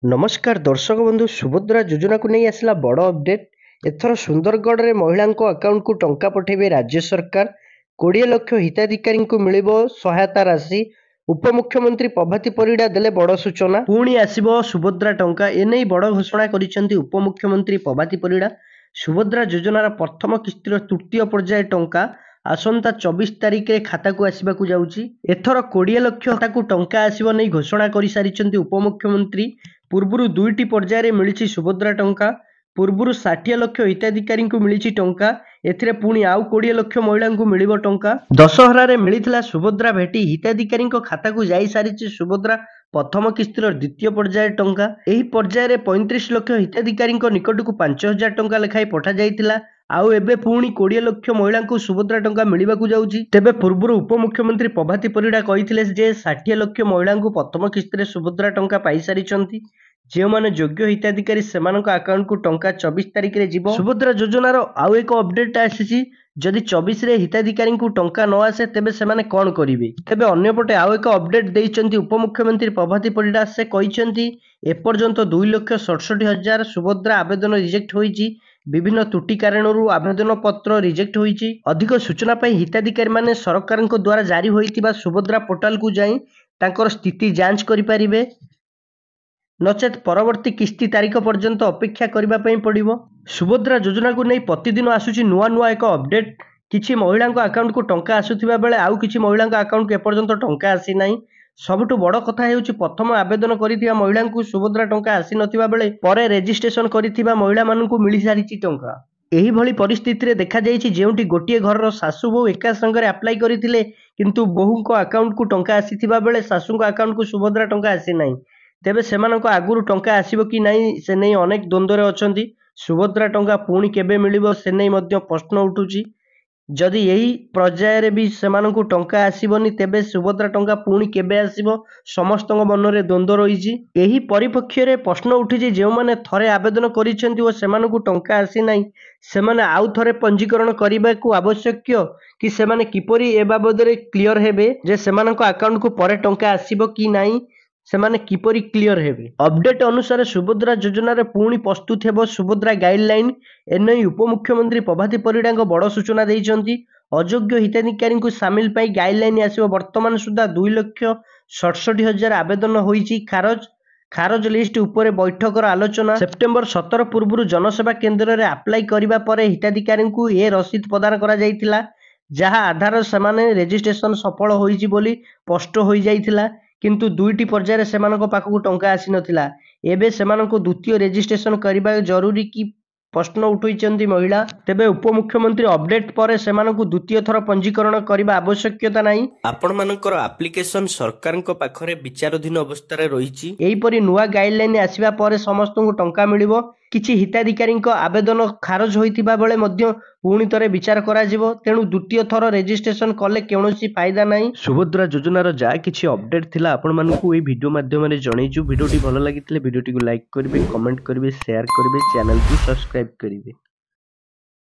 नमस्कार दर्शक बंधु सुभद्रा योजना को नहीं आसला बड़ अपडेट। एथर सुंदरगढ़ में महिला अकाउंट को टंका पठेबे राज्य सरकार। 20 लाख हिताधिकारी को मिलिबो सहायता राशि। उपमुख्यमंत्री प्रभाती परिड़ा देले बड़ सूचना। पुणी आसिबो सुभद्रा टंका एने बड़ घोषणा करिसेंती उपमुख्यमंत्री प्रभाती परिड़ा। सुभद्रा योजनार प्रथम किस्तिर तृतीय पर्याय टंका आसंता 24 तारिख में खाता को आसवाक जाऊँगी। एथर 20 लाख खाता को टंका आसव नहीं घोषणा कर सारी उपमुख्यमंत्री। पूर्व दुईटी पर्यायर मिली सुभद्रा टंका। पूर्व 60 लाख हिताधिकारी को मिली टंका। एथिरे पुणी आउ 20 लाख महिला को मिल टंका। दशहरा मिलता सुभद्रा भेटी हिताधिकारी खाता को जाई सारी सुभद्रा प्रथम किस्तिर द्वितीय पर्याय टंका। यही पर्यायर 35 लाख हिताधिकारी निकट को 5000 टंका लेखाएं पठा जाइतिला। आउ एबे पुणी 20 लाख महिला को सुभद्रा टंका मिलवाक जाउची। तेबे पूर्व उपमुख्यमंत्री प्रभाती परिड़ा कहिथिले जे 60 लाख महिला को प्रथम किस्तिर सुभद्रा टंका पाई सारिचंती। जो माने योग्य हिताधिकारी सेमानक अकाउंट को टंका 24 तारिख रे जीवो। सुभद्रा योजनार आउ एक अपडेट आसीची। जदि 24 रे हिताधिकारी को टंका न आसे तेबे सेमाने कोन करिवे। तेबे अन्यपटे आउ एक अपडेट देइचंती उपमुख्यमंत्री प्रभाती परिड़ा। से कहिचंती एपर्यंत 2,67,000 सुभद्रा आवेदन रिजेक्ट होईची। विभिन्न त्रुटि कारणरू आवेदन पत्र रिजेक्ट होईची। अधिक सूचना पाई हिताधिकारी माने सरकार द्वारा जारी होइतिबा सुभद्रा पोर्टाल को जाई तांकर स्थिति जांच करि परिबे। नचेत परवर्ती किस्ती तारीख पर्यंत अपेक्षा करने पड़ो। सुभद्रा योजना को नहीं प्रतिदिन आसूची नुआ नुआ एक अपडेट। किछि महिला अकाउंट को टंका आसुथिबा बेले आउ किछि महिला अकाउंट को एपर्यंत टंका आसी नाही। सबुठु बड़ कथा हेउची प्रथम आवेदन करिथिबा महिला को सुभद्रा टंका आसी नथिबा बेले परे रजिस्ट्रेशन करिथिबा महिला माननकु मिली सारिछि टंका। एही भली परिस्थिति रे देखा जाइछि जेउटी गोटिए घरर सासु बहु एका संगे अप्लाई करिथिले किंतु बहुको अकाउंट को टंका आसीथिबा बेले सासुको अकाउंट को सुभद्रा टंका आसी नाही। तेबे सेमानक आगुरु टंका आसीबो कि नहीं से नहीं अनेक द्वंद्व अछंती। सुभद्रा टंका पुणी केबे मिलिबो से नहीं मध्य प्रश्न उठुची। जदि यही पर्यायर भी सेमानकु टंका आसीबोनी तेबे सुभद्रा टंका पुणी केबे आसीबो समस्त मन रे द्वंद्व रहिची। एही परिप्रेक्षी रे प्रश्न उठिची जे माने थरे आवेदन करिसेंती ओ सेमानकु टंका आसी नाही सेमाने आउ थरे पंजीकरण करिबाकू आवश्यक कि सेमाने किपरि ए बाबदरे क्लियर हेबे जे सेमानक अकाउंट को परे टंका आसीबो कि नाही सेमाने किपरि क्लियर हेबे। अपडेट अनुसार सुभद्रा योजना रे पुणी प्रस्तुत हेबो सुभद्रा गाइडलाइन। एनै उपमुख्यमंत्री प्रभाती परिड़ा बड़ सूचना देइचंती। अयोग्य हिताधिकारी को सामिल पाई गाइडलाइन आसीबो। वर्तमान सुधा 2,67,000 आवेदन होईची खारज लिस्ट उपरे बैठकर आलोचना। सेप्टेम्बर 17 पूर्व जनसेवा केन्द्र रे अप्लाई करिबा परे हिताधिकारी को ए रसीद प्रदान करा जाइतिला। जहा आधार सेमाने रजिस्ट्रेशन सफल होईची बोली स्पष्ट होई जाइतिला। किंतु दुईटी पर्यायर सेमानक पाखकु टंका आसी नथिला। एबे सेमानक द्वितीय रजिस्ट्रेशन करिबा जरूरी कि प्रश्न उठैचंती महिला। तेबे उपमुख्यमंत्री अपडेट पर सेमानक द्वितीय थर पंजीकरण करिबा आवश्यकता नाही। आपण मानकर एप्लिकेशन सरकार को पाखरे विचाराधीन अवस्था रे रहिची। एही परि नुवा गाइडलाइन आसीबा परे समस्त को टंका मिलिबो। किछि हिताधिकारी आवेदन खारज होइतिबा बेले मध्य पुणी तरे विचार करा जिवो। तेणु द्वितीय थर रजिस्ट्रेशन कले कौनसी फायदा नाही। सुभद्रा योजनार जा किछि अपडेट थिला आपण मानकु ए वीडियो माध्यम रे जणैछु। वीडियोटी भलो लागितले वीडियोटी को लाइक करिवे, कमेंट करिवे, शेयर करिवे, चैनल को सब्सक्राइब करिवे।